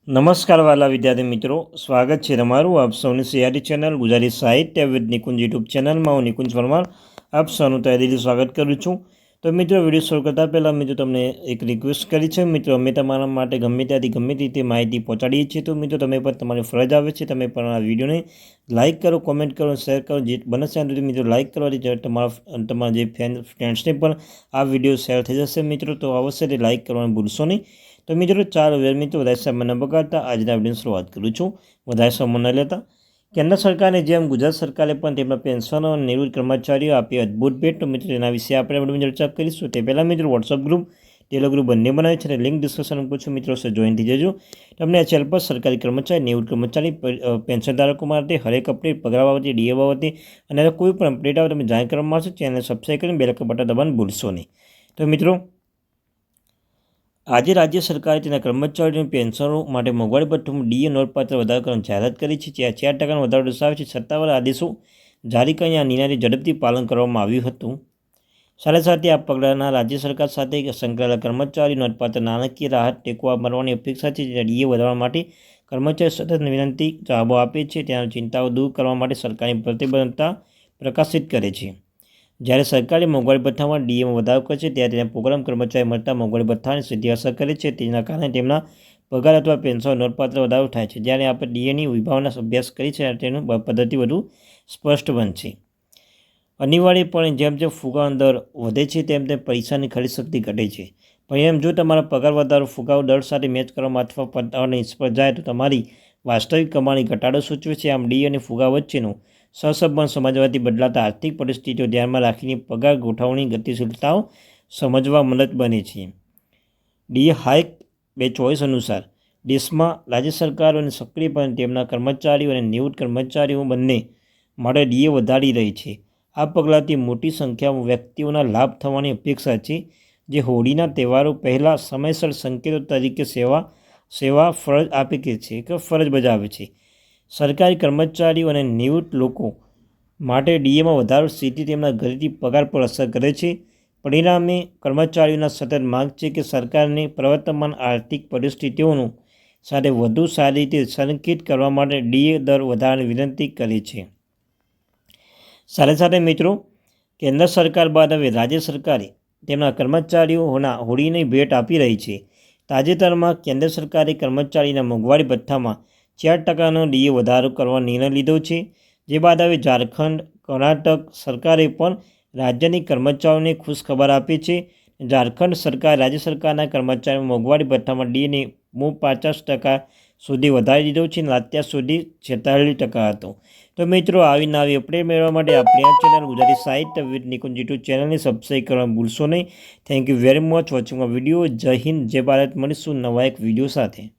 નમસ્કાર વાલા વિદ્યાર્થી મિત્રો, સ્વાગત છે તમારું આપ સૌની સીઆરટી ચેનલ ગુજરાતી સાહિત્ય વિદ નિકુંજ યુટ્યુબ ચેનલમાં હું નિકુંજ પરમાર આપ સૌનું તહેદીલી સ્વાગત કરું છું। તો મિત્રો, વિડીયો શરૂ કરતાં પહેલાં મિત્રો તમને એક રિક્વેસ્ટ કરી છે। મિત્રો, અમે તમારા માટે ગમે ત્યાંથી ગમે રીતે માહિતી પહોંચાડીએ છીએ। તો મિત્રો, તમે પણ તમારી ફરજ આવે છે, તમે પણ આ વિડીયોને લાઇક કરો, કોમેન્ટ કરો, શેર કરો। જે બને છે મિત્રો લાઇક કરવાથી તમારા જે ફ્રેન્ડ્સને પણ આ વિડીયો શેર થઈ જશે મિત્રો। તો અવશ્ય લાઇક કરવાનું ભૂલશો નહીં। તો મિત્રો, ચાલો મિત્રો વધારે સમય ન બગાડતા આજના વિડીયોની શરૂઆત કરું છું। વધારે સમય ન લેતા, કેન્દ્ર સરકારની જેમ ગુજરાત સરકારે પણ તેમના પેન્શનો અને નિવૃત્ત કર્મચારીઓ આપી અદ્ભુત ભેટ। તો મિત્રો, એના વિશે આપણે વિડીયોમાં ચર્ચા કરીશું। તે પહેલાં મિત્રો, વોટ્સઅપ ગ્રુપ, ટેલિગ્રામ ગ્રુપ બંને બનાવે છે અને લિંક ડિસ્કશન પૂછું મિત્રો જોઈન થઈ જજો। તમને આ ચેનલ પર સરકારી કર્મચારી, નિવૃત્ત કર્મચારી, પેન્શન ધારકો માટે હરેક અપડેટ, પગાર બાબતે, ડીએ બાબતે અને કોઈ પણ અપડેટ આવે તમે જાણ કરવા મળશે। ચેનલ સબસ્ક્રાઈબ કરીને બેલ આઇકન બટન દબાવવાનું ભૂલશો નહીં। તો મિત્રો, આજે રાજ્ય સરકારે તેના કર્મચારીઓની પેન્શનો માટે મોંઘવારી ભથ્થામાં ડીએ નોંધપાત્ર વધારો કરવાની જાહેરાત કરી છે। જ્યાં 4% વધારો દર્શાવે છે। સત્તાવાર આદેશો જારી કરીને આ નિર્ણયથી ઝડપથી પાલન કરવામાં આવ્યું હતું। સાથે સાથે આ પગલાંના રાજ્ય સરકાર સાથે સંકળાયેલા કર્મચારીઓ નોંધપાત્ર નાણાકીય રાહત ટેકો મળવાની અપેક્ષા છે। ડીએ વધારવા માટે કર્મચારીઓ સતત વિનંતી જવાબો આપે છે, ત્યાં ચિંતાઓ દૂર કરવા માટે સરકારની પ્રતિબદ્ધતા પ્રકાશિત કરે છે। જ્યારે સરકારે મોંઘવારી ભથ્થામાં ડીએમાં વધારો કરે છે, ત્યારે તેના પ્રોગ્રામ કર્મચારી મળતા મોંઘવારી ભથ્થાને સીધી અસર કરે છે। તેના કારણે તેમના પગાર અથવા પેન્શન નોંધપાત્ર વધારો થાય છે। જ્યારે આપણે ડીએની વિભાવના અભ્યાસ કરી છે, તેનું પદ્ધતિ વધુ સ્પષ્ટ બનશે। અનિવાર્યપણે જેમ જેમ ફુગાવાનો દર વધે છે, તેમ તેમ પૈસાની ખરીદ શક્તિ ઘટે છે। પરિણામ, જો તમારા પગાર વધારો ફુગાવો દર સાથે મેચ કરવામાં અથવા પતાવવામાં નિષ્ફળ જાય તો તમારી વાસ્તવિક કમાણી ઘટાડો સૂચવે છે। આમ ડીએ અને ફુગાવો વચ્ચેનો સહસંબંધ સમજવાથી બદલાતા આર્થિક પરિસ્થિતિઓ ધ્યાનમાં રાખીને પગાર ગોઠવણી ગતિશીલતાઓ સમજવા મદદ બને છે। ડીએ હાઇક 2024 અનુસાર દેશમાં રાજ્ય સરકારોને સક્રિયપણે તેમના કર્મચારીઓ અને નિવૃત્ત કર્મચારીઓ બંને માટે ડીએ વધારી રહી છે। આ પગલાંથી મોટી સંખ્યામાં વ્યક્તિઓના લાભ થવાની અપેક્ષા છે, જે હોળીના તહેવારો પહેલાં સમયસર સંકેતો તરીકે ફરજ આપે છે ફરજ બજાવે છે। સરકારી કર્મચારીઓ અને નિવૃત્ત લોકો માટે ડીએમાં વધારો સીધી તેમના ઘરેથી પગાર પર અસર કરે છે। પરિણામે, કર્મચારીઓના સતત માંગ છે કે સરકારને પ્રવર્તમાન આર્થિક પરિસ્થિતિઓનું સાથે વધુ સારી રીતે સંરેખિત કરવા માટે ડીએ દર વધારવાની વિનંતી કરે છે। સાથે સાથે મિત્રો, કેન્દ્ર સરકાર બાદ હવે રાજ્ય સરકારે તેમના કર્મચારીઓના હોળીની ભેટ આપી રહી છે। તાજેતરમાં કેન્દ્ર સરકારે કર્મચારીના મોંઘવારી ભથ્થામાં 4%નો ડીએ વધારો કરવાનો નિર્ણય લીધો છે। જે બાદ હવે ઝારખંડ, કર્ણાટક સરકારે પણ રાજ્યની કર્મચારીઓને ખુશખબર આપી છે। ઝારખંડ સરકારે રાજ્ય સરકારના કર્મચારીઓ મોંઘવારી ભથ્થામાં ડીએને 50% સુધી વધારી દીધો છે અને અત્યાર સુધી 46% હતો। તો મિત્રો, આવી નવી અપડેટ મેળવવા માટે આપણી આ ચેનલ ગુજરાતી સાહિત્ય વિદ નિકુંજ યુટ્યુબ ચેનલને સબસ્ક્રાઈબ કરવાનું ભૂલશો નહીં। Thank you very much watching my video. જય હિન્દ, જય ભારત। મળીશું નવા એક વિડીયો સાથે।